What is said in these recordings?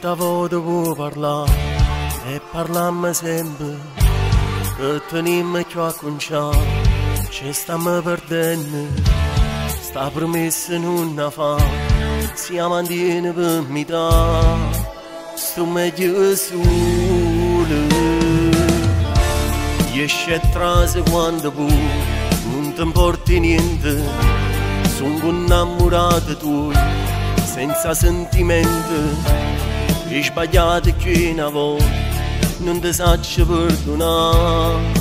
t'avevo dovuto parlare e parlammo sempre, che tenimmo più a conciare, ci stiamo perdendo, sta promessa non la fa, si mantiene per metà, sto meglio solo. Esci e trase quando vuoi, non ti importi niente, sono innamorato tuoi, senza sentimento, hai sbagliato che una volta, non ti saccio perdonare,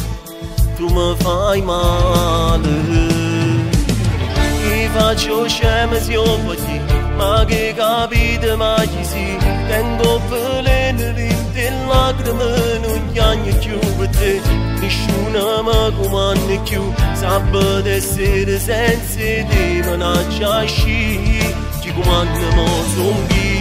tu mi fai male. Ti faccio scemo se io voglio, ma che capite mai si, tengo veleno e lacrime non piango più per te, nessuno mi comanda più, sabato essere senza te, ma non c'è sci, ti comandano zombie.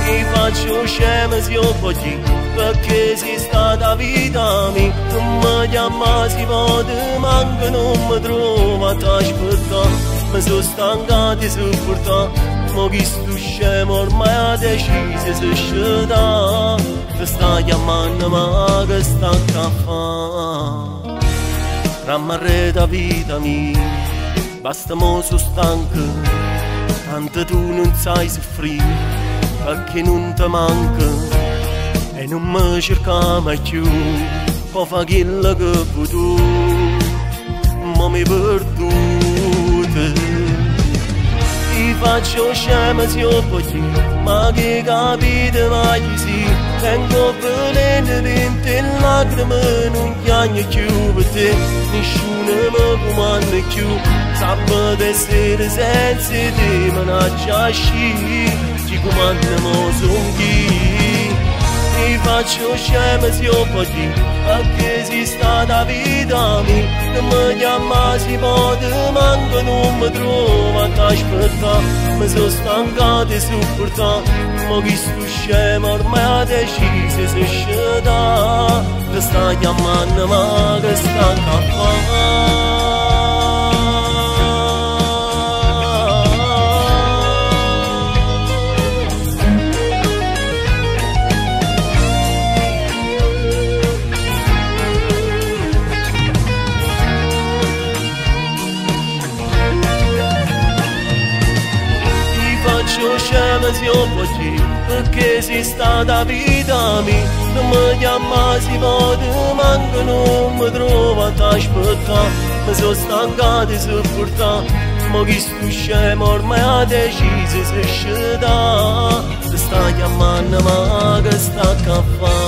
Ti faccio scemo se io voglio, perché sei stata vita mia, non mi chiama si può, manca non mi trovo a t'aspettare, mi sono stanca di sopportare. Ma chi sto scemo ormai ha deciso se sceda, ti sta chiamando ma che sta a fare? Rammarreta vita mia, basta mo sono stanco, tanto tu non sai soffrire, perché non ti manca, e non mi cerca mai più, poi fa quello che vuoi tu, ma mi perduto. Ti faccio scemo se io voglio, ma che capite mai si, tengo veleno dentro e lacrime non piango più per te, nessuno mi comanda più, sabato essere senza te, ma non c'è sci, ti comandano zombie. Ti faccio scemo se io voglio, perché sei stata vita mia, non mi chiama si può, manco non mi trovo a t'aspettare, mi sono stanca di sopportare, ma chi sto scemo ormai ha deciso se sceda, ti sta chiamando ma che sta a fare? Faccio scemo se io voglio, perché sei stata vita mia, non mi chiama si può, manco non mi trovo a t'aspettare, mi sono stanca di sopportare, ma chi sto scemo ormai ha deciso se sceda, ti sta chiamando ma che sta a fare?